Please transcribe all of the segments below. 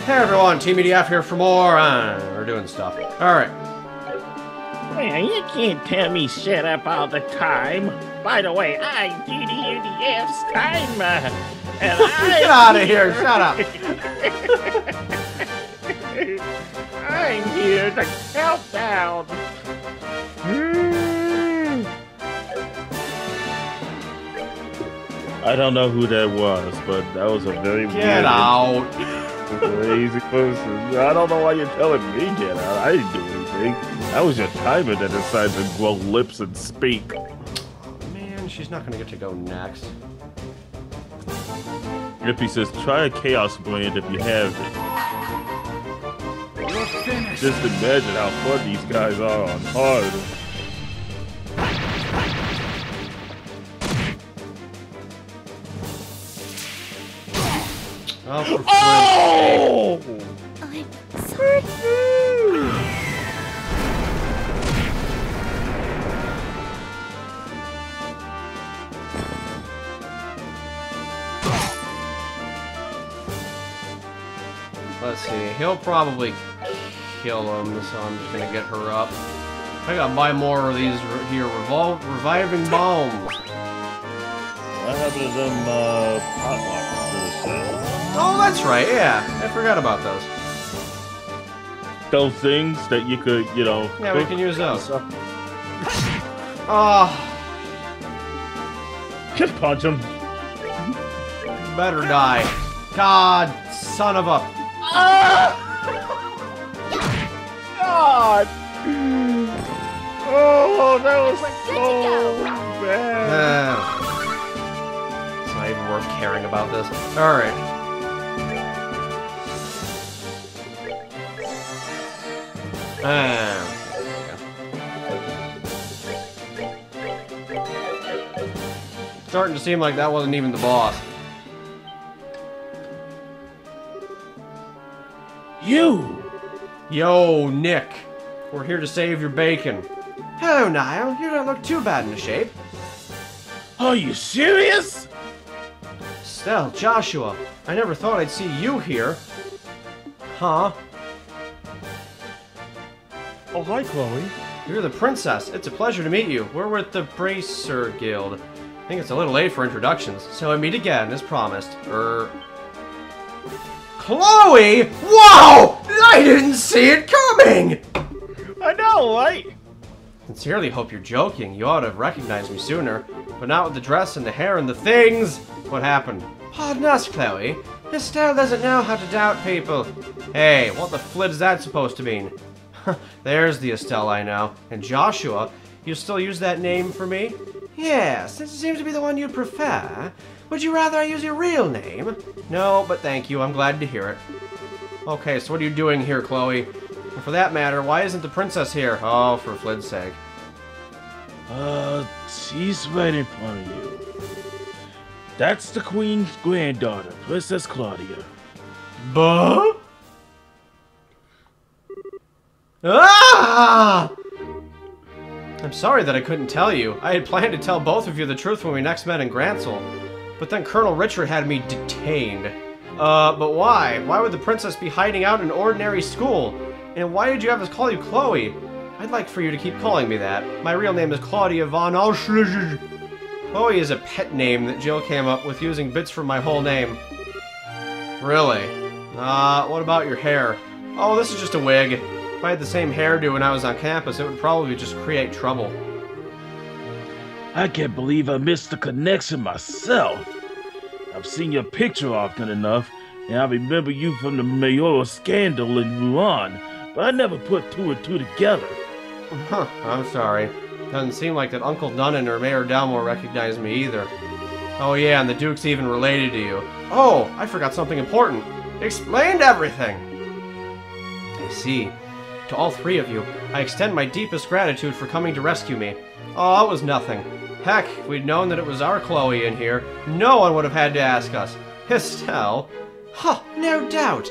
Hey everyone, Teamudf here for more. We're doing stuff. Alright. Man, you can't tell me shut up all the time. By the way, I'm DDUDF Steinman. And Get out of here, shut up. I'm here to count down. I don't know who that was, but that was a very Get out. crazy person. I don't know why you're telling me get out. I didn't do anything. That was your timer that decided to grow lips and speak. Man, she's not gonna get to go next. Rippy says, try a Chaos Blend if you have it. Just imagine how fun these guys are on hard. Oh! I'm sorry. Let's see, he'll probably kill him, so I'm just gonna get her up. I gotta buy more of these here, reviving bombs. What happened to them potlucks for the sale? Oh, that's right, yeah. I forgot about those. Those things that you could, you know... Yeah, we can use those. Oh. Just punch him. Better die. God, son of a... God! Oh, that was so bad. It's not even worth caring about this. Alright. Starting to seem like that wasn't even the boss. You! Yo, Nick. We're here to save your bacon. Hello, Niall. You don't look too bad in shape. Are you serious? Still, Joshua, I never thought I'd see you here. Huh? Oh, hi, Chloe. You're the princess. It's a pleasure to meet you. We're with the Bracer Guild. I think it's a little late for introductions, so I meet again, as promised. Chloe! Wow! I didn't see it coming! I know, right? Sincerely hope you're joking. You ought to have recognized me sooner. But not with the dress and the hair and the things! What happened? Pardon us, Chloe. Estelle doesn't know how to doubt people. Hey, what the flit is that supposed to mean? There's the Estelle I know. And Joshua, you still use that name for me? Yes, this seems to be the one you'd prefer. Would you rather I use your real name? No, but thank you. I'm glad to hear it. Okay, so what are you doing here, Chloe? And for that matter, why isn't the princess here? Oh, for flit's sake. She's right in front of you. That's the queen's granddaughter, Princess Klaudia. Buh? Ah! I'm sorry that I couldn't tell you. I had planned to tell both of you the truth when we next met in Gransel. But then Colonel Richard had me detained. But why? Why would the princess be hiding out in an ordinary school? And why did you have us call you Chloe? I'd like for you to keep calling me that. My real name is Klaudia von Auschlitz. Chloe is a pet name that Jill came up with using bits from my whole name. Really? What about your hair? Oh, this is just a wig. If I had the same hairdo when I was on campus, it would probably just create trouble. I can't believe I missed the connection myself. I've seen your picture often enough, and I remember you from the mayoral scandal in Rouen, but I never put two and two together. Huh, I'm sorry. Doesn't seem like that Uncle Dunnan or Mayor Dalmore recognized me either. Oh yeah, and the Duke's even related to you. Oh, I forgot something important. Explained everything! I see. To all three of you, I extend my deepest gratitude for coming to rescue me. Oh, it was nothing. Heck, if we'd known that it was our Chloe in here, no one would have had to ask us. Estelle? Huh, no doubt.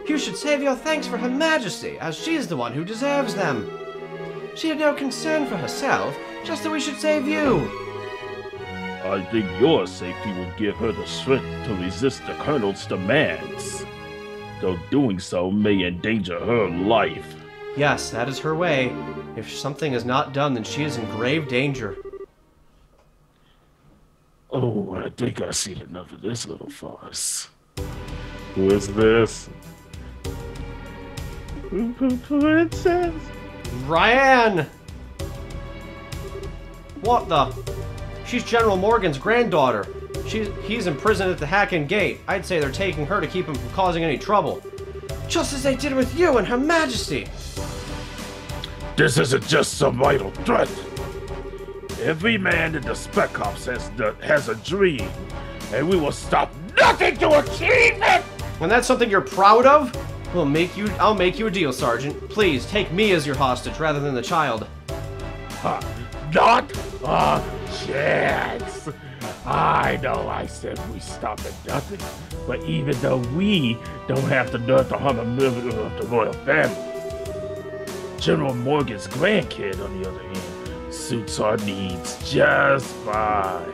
You should save your thanks for Her Majesty, as she's the one who deserves them. She had no concern for herself, just that we should save you. I think your safety will give her the strength to resist the Colonel's demands. though doing so may endanger her life. Yes, that is her way. If something is not done, then she is in grave danger. Oh, I think I've seen enough of this little farce. Who is this? Princess? Ryan! What the? She's General Morgan's granddaughter. He's in prison at the Hacken Gate. I'd say they're taking her to keep him from causing any trouble. Just as they did with you and Her Majesty. This isn't just some idle threat. Every man in the Spec Ops has a dream, and we will stop nothing to achieve it! And that's something you're proud of? I'll make you a deal, Sergeant. Please, take me as your hostage rather than the child. Not a chance! I know I said we stop at nothing, but even though we don't have the nerve to harm a member of the royal family, General Morgan's grandkid, on the other hand, suits our needs just fine.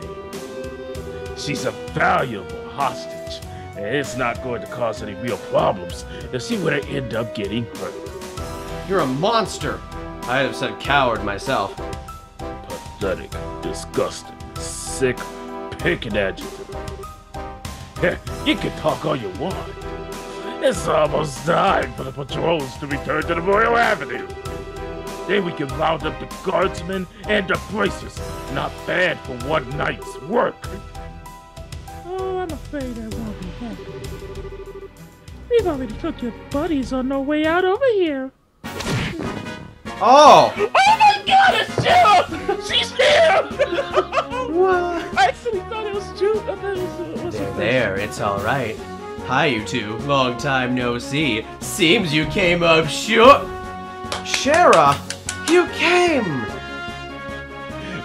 She's a valuable hostage, and it's not going to cause any real problems if she were to end up getting hurt. You're a monster! I'd have said coward myself. Pathetic, disgusting, sick, picking adjective. You can talk all you want. It's almost time for the patrols to return to the Royal Avenue. Then we can round up the guardsmen and the bracers. Not bad for one night's work. Oh, I'm afraid I won't be happy. We've already took your buddies on their way out over here. Oh! Oh my God, it's Jill! She's here! What? I actually thought it was Jude. I thought it was There, it's alright. Hi, you two. Long time no see. Seems you came up short. Shara, you came!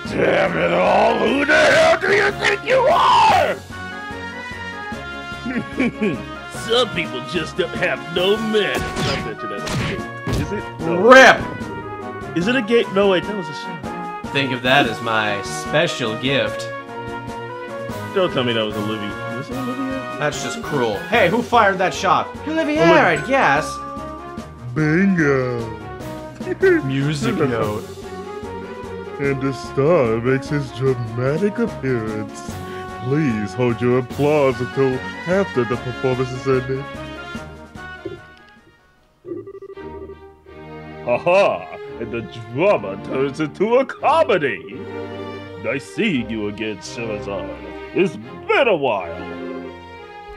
Damn it all, who the hell do you think you are? Some people just don't have no manners. I bet you that's a gate. Is it? No. RIP! Is it a gate? No, wait, that was a shot. Think of that as my special gift. Don't tell me that was Olivia. Was it Olivia? That's just cruel. Hey, who fired that shot? Olivier, I guess. Bingo! Music note. And the star makes his dramatic appearance. Please hold your applause until after the performance is ended. Haha! And the drama turns into a comedy! Nice seeing you again, Sherazade. It's been a while!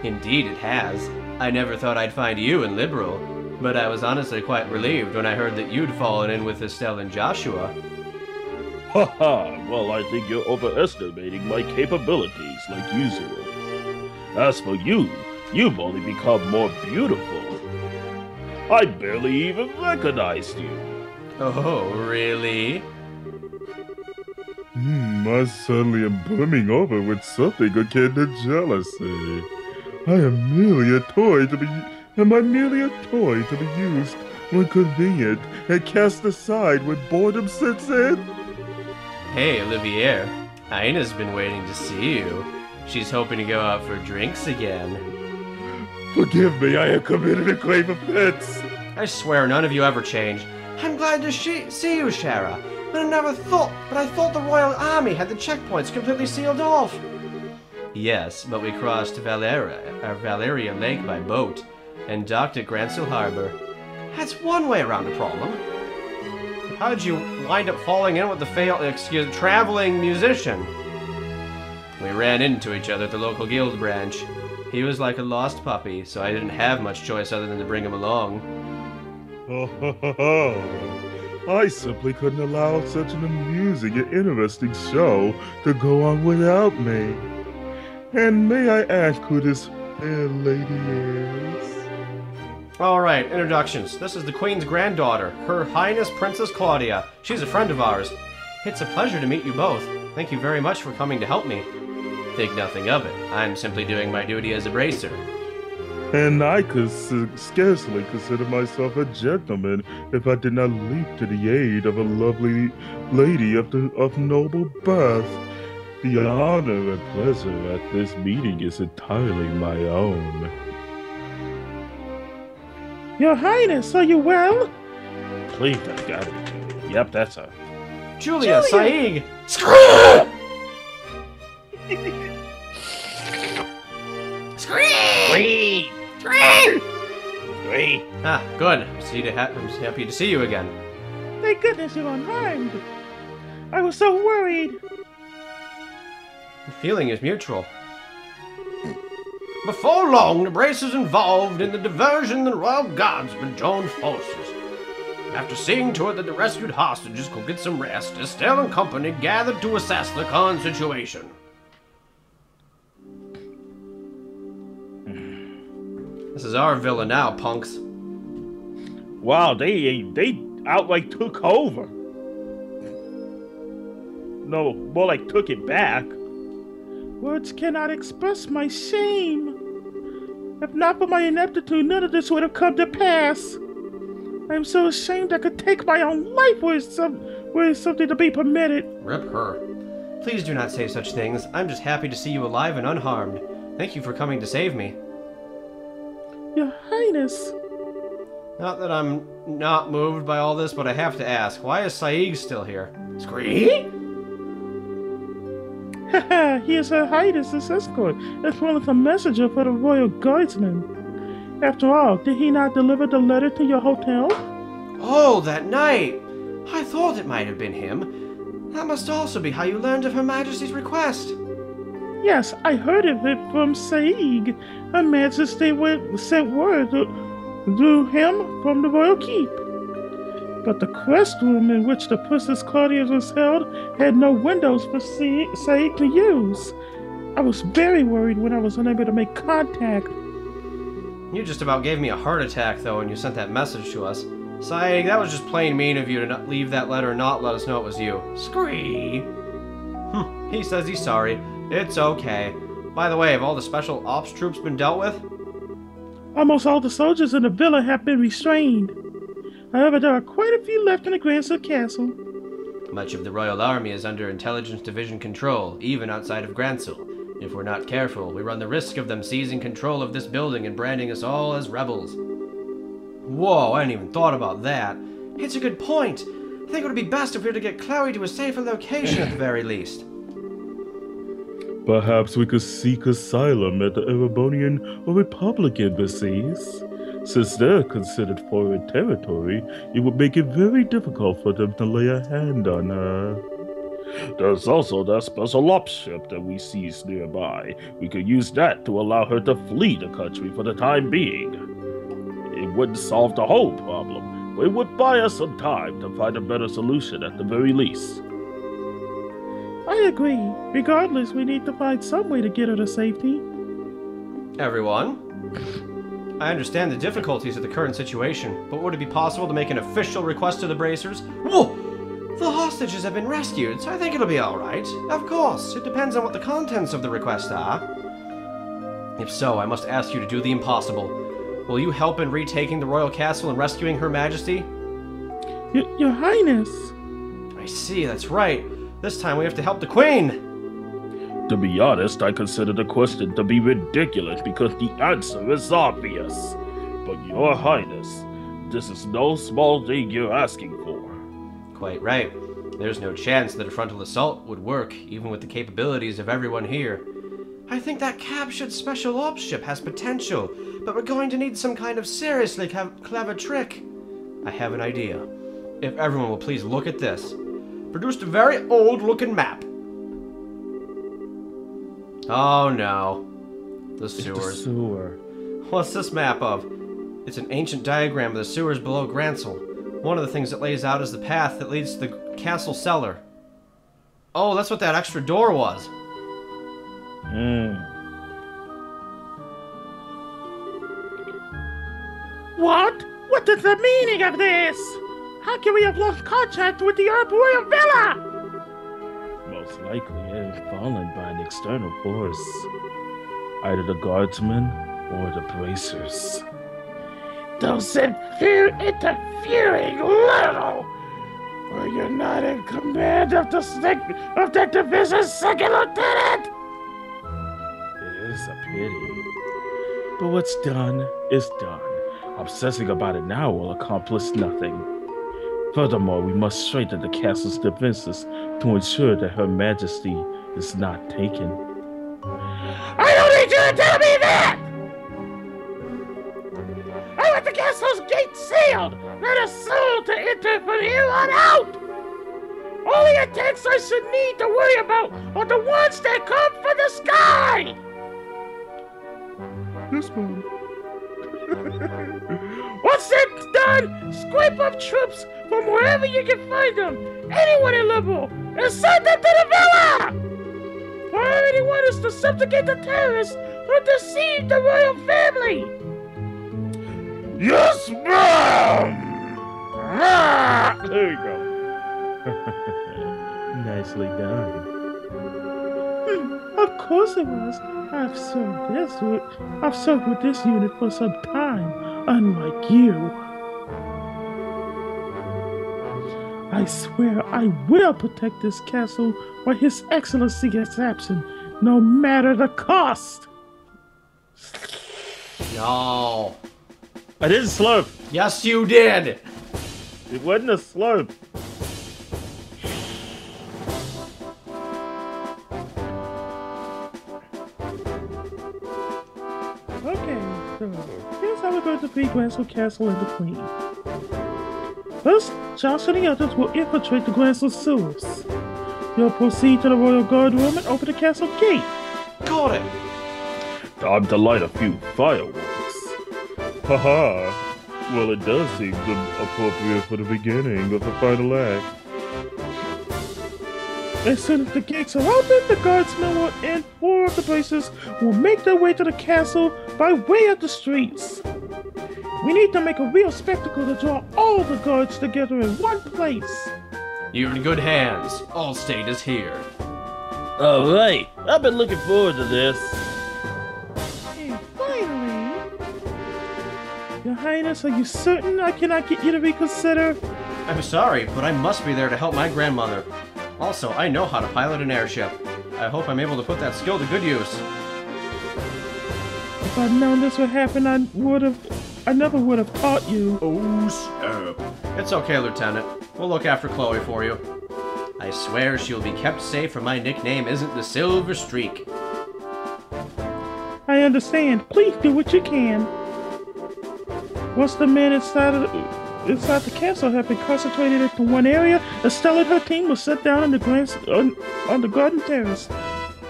Indeed it has. I never thought I'd find you in Liberal, but I was honestly quite relieved when I heard that you'd fallen in with Estelle and Joshua. Haha, well, I think you're overestimating my capabilities like usual. As for you, you've only become more beautiful. I barely even recognized you. Oh, really? I suddenly am brimming over with something akin to jealousy. Am I merely a toy to be used when convenient and cast aside when boredom sets in? Hey, Olivier. Ina's been waiting to see you. She's hoping to go out for drinks again. Forgive me, I have committed a grave offense. I swear none of you ever changed. I'm glad to see you, Shara. But I thought the Royal Army had the checkpoints completely sealed off. Yes, but we crossed Valeria Lake by boat and docked at Gransil Harbor. That's one way around the problem. How did you wind up falling in with the traveling musician? We ran into each other at the local guild branch. He was like a lost puppy, so I didn't have much choice other than to bring him along. I simply couldn't allow such an amusing and interesting show to go on without me. And may I ask who this fair lady is? Alright, introductions. This is the Queen's granddaughter, Her Highness Princess Klaudia. She's a friend of ours. It's a pleasure to meet you both. Thank you very much for coming to help me. Think nothing of it. I'm simply doing my duty as a bracer. And I could scarcely consider myself a gentleman if I did not leap to the aid of a lovely lady of noble birth. The honor and pleasure at this meeting is entirely my own. Your Highness, are you well? Please, I got it. Yep, that's her. Julia, Saig! Scream! Ah, good. I'm happy to see you again. Thank goodness you're unharmed. I was so worried. The feeling is mutual. Before long, the Bracers involved in the diversion the Royal Guardsmen joined forces. After seeing to it that the rescued hostages could get some rest, Estelle and company gathered to assess the current situation. This is our villa now, punks. Wow, they outright took over. No, more like took it back. Words cannot express my shame. If not for my ineptitude, none of this would have come to pass. I am so ashamed I could take my own life were it something to be permitted. Rip her. Please do not say such things. I'm just happy to see you alive and unharmed. Thank you for coming to save me. Your Highness. Not that I'm not moved by all this, but I have to ask, why is Saig still here? Scree? Haha, he is Her Highness's escort, as well as a messenger for the Royal Guardsmen. After all, did he not deliver the letter to your hotel? Oh, that night! I thought it might have been him. That must also be how you learned of Her Majesty's request. Yes, I heard of it from Saig. Her Majesty sent word to him from the Royal Keep. But the quest room in which the Princess Klaudia was held had no windows for Saig to use. I was very worried when I was unable to make contact. You just about gave me a heart attack, though, when you sent that message to us. Saig, that was just plain mean of you to not leave that letter and not let us know it was you. Scree! He says he's sorry. It's okay. By the way, have all the special ops troops been dealt with? Almost all the soldiers in the villa have been restrained. However, there are quite a few left in the Gransil Castle. Much of the Royal Army is under Intelligence Division control, even outside of Gransil. If we're not careful, we run the risk of them seizing control of this building and branding us all as rebels. Whoa, I hadn't even thought about that. It's a good point. I think it would be best if we were to get Chloe to a safer location at the very least. Perhaps we could seek asylum at the Erebonian or Republic embassies. Since they're considered foreign territory, it would make it very difficult for them to lay a hand on her. There's also that special ops ship that we seized nearby. We could use that to allow her to flee the country for the time being. It wouldn't solve the whole problem, but it would buy us some time to find a better solution at the very least. I agree. Regardless, we need to find some way to get her to safety. Everyone, I understand the difficulties of the current situation, but would it be possible to make an official request to the Bracers? Whoa! The hostages have been rescued, so I think it'll be alright. Of course, it depends on what the contents of the request are. If so, I must ask you to do the impossible. Will you help in retaking the royal castle and rescuing Her Majesty? Your Highness! I see, that's right. This time we have to help the Queen! To be honest, I consider the question to be ridiculous because the answer is obvious. But Your Highness, this is no small thing you're asking for. Quite right. There's no chance that a frontal assault would work, even with the capabilities of everyone here. I think that captured special ops ship has potential, but we're going to need some kind of seriously clever trick. I have an idea. If everyone will please look at this. Produced a very old-looking map. Oh no. The sewers. The sewer. What's this map of? It's an ancient diagram of the sewers below Gransil. One of the things it lays out is the path that leads to the castle cellar. Oh, that's what that extra door was. What? What is the meaning of this? How can we have lost contact with the Royal Villa? Most likely it had fallen by an external force. Either the guardsmen or the bracers. Those interfering little! Were you not in command of that division's second lieutenant? It is a pity. But what's done is done. Obsessing about it now will accomplish nothing. Furthermore, we must strengthen the castle's defenses to ensure that Her Majesty is not taken. I don't need you to tell me that! I want the castle's gate sealed, not a soul to enter from here on out! Only attacks I should need to worry about are the ones that come from the sky! Yes, ma'am. Once that's done, scrape up troops from wherever you can find them, anyone in Liberal, and send them to the villa! Our only is to subjugate the terrorists who deceive the royal family! Yes, ma'am! There you go. Nicely done. Of course it was. I've served with this unit for some time, unlike you. I swear I will protect this castle while His Excellency is absent, no matter the cost. No. I didn't slurp. Yes, you did. It wasn't a slurp. Okay, so here's how we're going to beat Gransel Castle and the Queen. First, Josh and the others will infiltrate the Gransel sewers. You'll proceed to the Royal Guard room and open the castle gate. Got it. Time to light a few fireworks. Haha. Well, it does seem appropriate for the beginning of the final act. As soon as the gates are open, the guardsmen will and 4 of the places will make their way to the castle by way of the streets. We need to make a real spectacle to draw all the guards together in one place. You're in good hands. Allstate is here. Alright, I've been looking forward to this. And finally, Your Highness, are you certain I cannot get you to reconsider? I'm sorry, but I must be there to help my grandmother. Also, I know how to pilot an airship. I hope I'm able to put that skill to good use. If I'd known this would happen, I never would have taught you. Oh, snap. It's okay, Lieutenant. We'll look after Chloe for you. I swear she'll be kept safe, or my nickname isn't the Silver Streak. I understand. Please do what you can. Once the men inside the castle have been concentrated into one area, Estelle and her team will sit down on the garden terrace.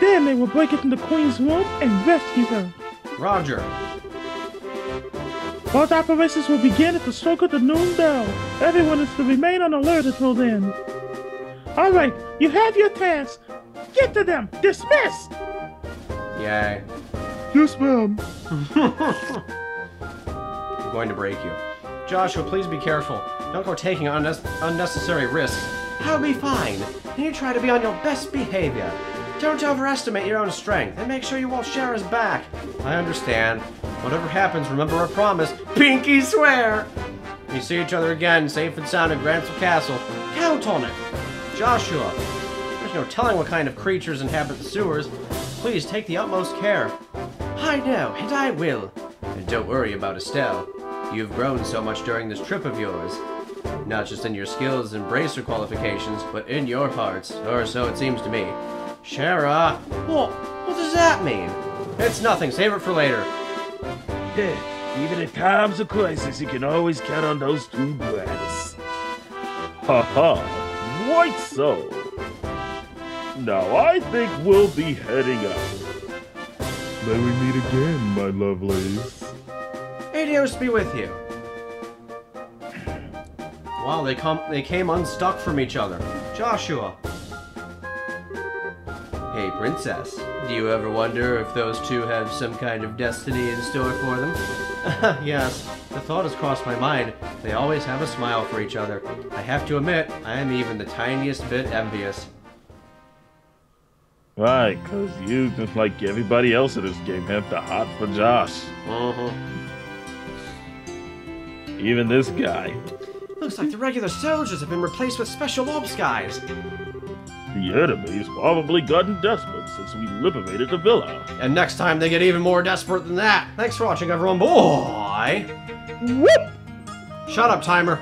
Then they will break into the Queen's room and rescue her. Roger. Both operations will begin at the stroke of the noon bell. Everyone is to remain on alert until then. Alright, you have your task. Get to them! Dismissed! Yay. Yes, ma'am. I'm going to break you. Joshua, please be careful. Don't go taking unnecessary risks. I'll be fine. And you try to be on your best behavior. Don't overestimate your own strength, and make sure you won't share his back. I understand. Whatever happens, remember our promise. Pinky swear! We see each other again, safe and sound at Gransel Castle. Count on it! Joshua, there's no telling what kind of creatures inhabit the sewers. Please take the utmost care. I know, and I will. And don't worry about Estelle. You've grown so much during this trip of yours. Not just in your skills and bracer qualifications, but in your hearts, or so it seems to me. Shara, what does that mean? It's nothing, save it for later. Yeah, even in times of crisis, you can always count on those two brats. Haha, quite so. Now I think we'll be heading out. May we meet again, my lovelies. Adios be with you. Wow, they came unstuck from each other. Joshua. Hey, Princess. Do you ever wonder if those two have some kind of destiny in store for them? Yes, the thought has crossed my mind. They always have a smile for each other. I have to admit, I am even the tiniest bit envious. Right, because you, just like everybody else in this game, have the hot for Josh. Even this guy. Looks like the regular soldiers have been replaced with special ops guys. The enemy's probably gotten desperate since we liberated the villa. And next time they get even more desperate than that. Thanks for watching, everyone. Boy! Whoop! Shut up, timer.